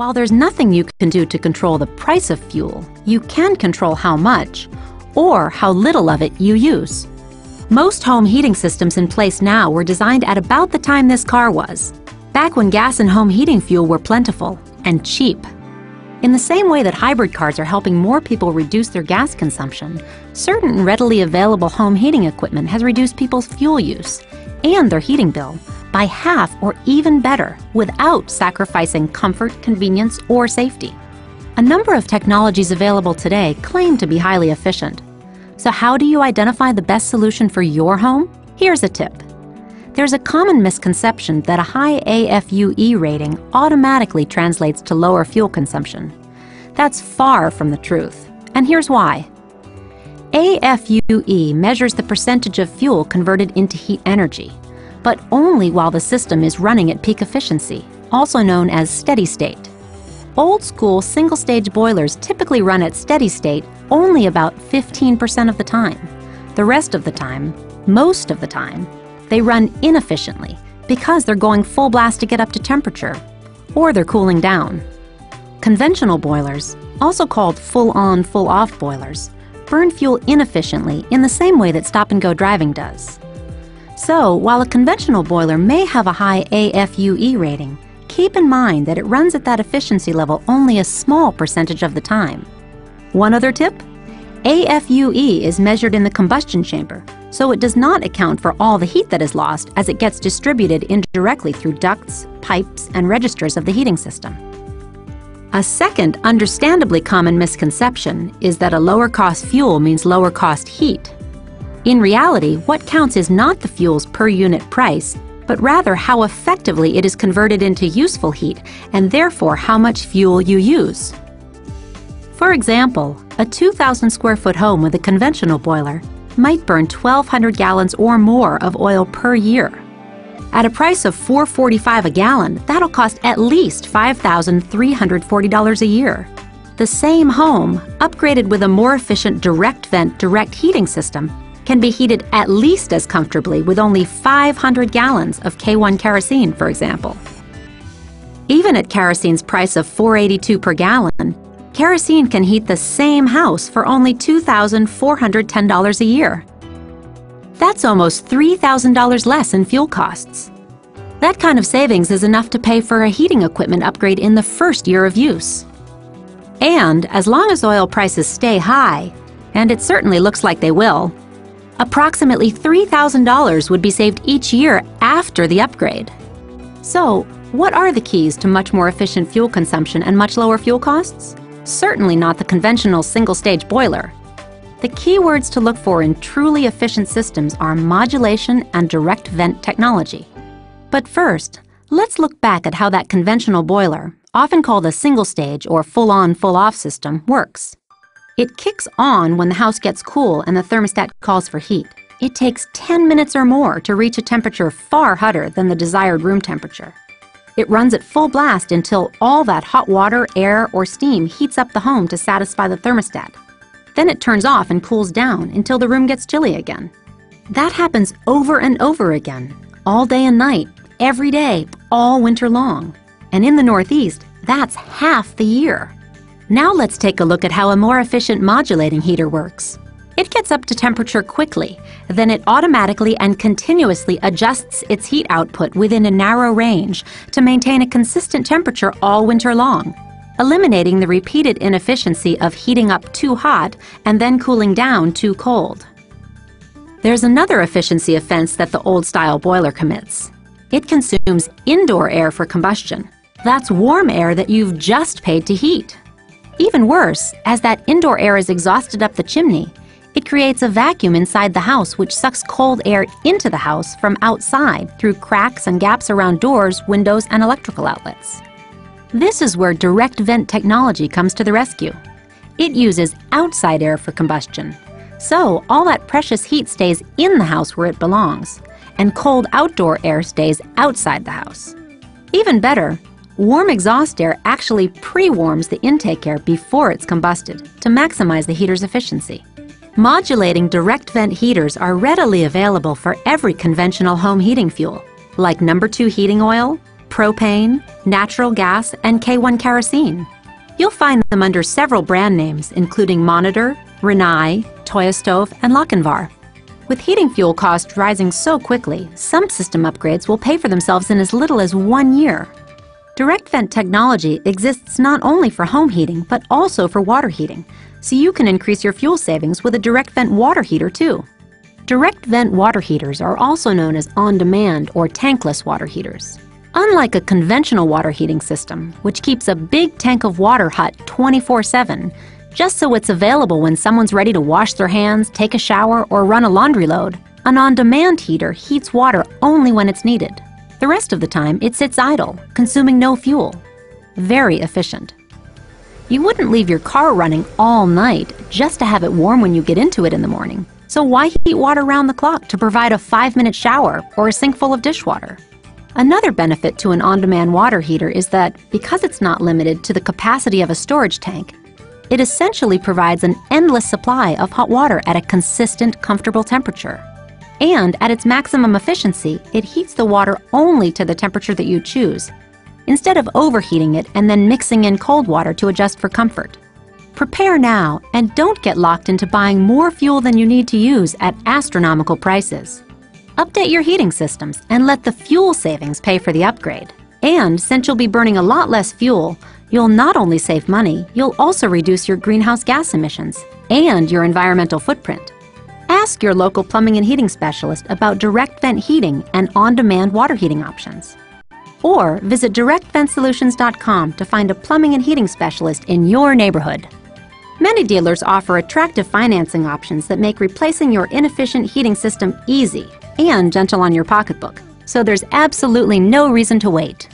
While there's nothing you can do to control the price of fuel, you can control how much or how little of it you use. Most home heating systems in place now were designed at about the time this car was, back when gas and home heating fuel were plentiful and cheap. In the same way that hybrid cars are helping more people reduce their gas consumption, certain readily available home heating equipment has reduced people's fuel use and their heating bill by half or even better without sacrificing comfort, convenience, or safety. A number of technologies available today claim to be highly efficient. So how do you identify the best solution for your home? Here's a tip. There's a common misconception that a high AFUE rating automatically translates to lower fuel consumption. That's far from the truth, and here's why. AFUE measures the percentage of fuel converted into heat energy, but only while the system is running at peak efficiency, also known as steady state. Old-school single-stage boilers typically run at steady state only about 15% of the time. The rest of the time, most of the time, they run inefficiently because they're going full blast to get up to temperature, or they're cooling down. Conventional boilers, also called full-on, full-off boilers, burn fuel inefficiently in the same way that stop-and-go driving does. So, while a conventional boiler may have a high AFUE rating, keep in mind that it runs at that efficiency level only a small percentage of the time. One other tip? AFUE is measured in the combustion chamber, so it does not account for all the heat that is lost as it gets distributed indirectly through ducts, pipes, and registers of the heating system. A second, understandably common misconception is that a lower-cost fuel means lower-cost heat. In reality, what counts is not the fuel's per-unit price, but rather how effectively it is converted into useful heat and therefore how much fuel you use. For example, a 2,000 square foot home with a conventional boiler might burn 1,200 gallons or more of oil per year. At a price of $4.45 a gallon, that'll cost at least $5,340 a year. The same home, upgraded with a more efficient direct vent direct heating system, can be heated at least as comfortably with only 500 gallons of K1 kerosene, for example. Even at kerosene's price of $4.82 per gallon, kerosene can heat the same house for only $2,410 a year. That's almost $3,000 less in fuel costs. That kind of savings is enough to pay for a heating equipment upgrade in the first year of use. And as long as oil prices stay high, and it certainly looks like they will, approximately $3,000 would be saved each year after the upgrade. So, what are the keys to much more efficient fuel consumption and much lower fuel costs? Certainly not the conventional single-stage boiler. The key words to look for in truly efficient systems are modulation and direct vent technology. But first, let's look back at how that conventional boiler, often called a single-stage or full-on, full-off system, works. It kicks on when the house gets cool and the thermostat calls for heat. It takes 10 minutes or more to reach a temperature far hotter than the desired room temperature. It runs at full blast until all that hot water, air, or steam heats up the home to satisfy the thermostat. Then it turns off and cools down until the room gets chilly again. That happens over and over again, all day and night, every day, all winter long. And in the Northeast, that's half the year. Now let's take a look at how a more efficient modulating heater works. It gets up to temperature quickly, then it automatically and continuously adjusts its heat output within a narrow range to maintain a consistent temperature all winter long, eliminating the repeated inefficiency of heating up too hot and then cooling down too cold. There's another efficiency offense that the old-style boiler commits. It consumes indoor air for combustion. That's warm air that you've just paid to heat. Even worse, as that indoor air is exhausted up the chimney, it creates a vacuum inside the house which sucks cold air into the house from outside through cracks and gaps around doors, windows, and electrical outlets. This is where direct vent technology comes to the rescue. It uses outside air for combustion, so all that precious heat stays in the house where it belongs, and cold outdoor air stays outside the house. Even better, warm exhaust air actually pre-warms the intake air before it's combusted to maximize the heater's efficiency. Modulating direct vent heaters are readily available for every conventional home heating fuel, like No. 2 heating oil, propane, natural gas, and K1 kerosene. You'll find them under several brand names, including Monitor, Rinnai, Toya Stove, and Lochinvar. With heating fuel costs rising so quickly, some system upgrades will pay for themselves in as little as 1 year. Direct vent technology exists not only for home heating, but also for water heating, so you can increase your fuel savings with a direct vent water heater too. Direct vent water heaters are also known as on-demand or tankless water heaters. Unlike a conventional water heating system, which keeps a big tank of water hot 24/7, just so it's available when someone's ready to wash their hands, take a shower, or run a laundry load, an on-demand heater heats water only when it's needed. The rest of the time, it sits idle, consuming no fuel. Very efficient. You wouldn't leave your car running all night just to have it warm when you get into it in the morning. So why heat water round the clock to provide a 5-minute shower or a sink full of dishwater? Another benefit to an on-demand water heater is that, because it's not limited to the capacity of a storage tank, it essentially provides an endless supply of hot water at a consistent, comfortable temperature. And at its maximum efficiency, it heats the water only to the temperature that you choose, instead of overheating it and then mixing in cold water to adjust for comfort. Prepare now and don't get locked into buying more fuel than you need to use at astronomical prices. Update your heating systems and let the fuel savings pay for the upgrade. And since you'll be burning a lot less fuel, you'll not only save money, you'll also reduce your greenhouse gas emissions and your environmental footprint. Ask your local plumbing and heating specialist about direct vent heating and on-demand water heating options. Or visit directventsolutions.com to find a plumbing and heating specialist in your neighborhood. Many dealers offer attractive financing options that make replacing your inefficient heating system easy and gentle on your pocketbook, so there's absolutely no reason to wait.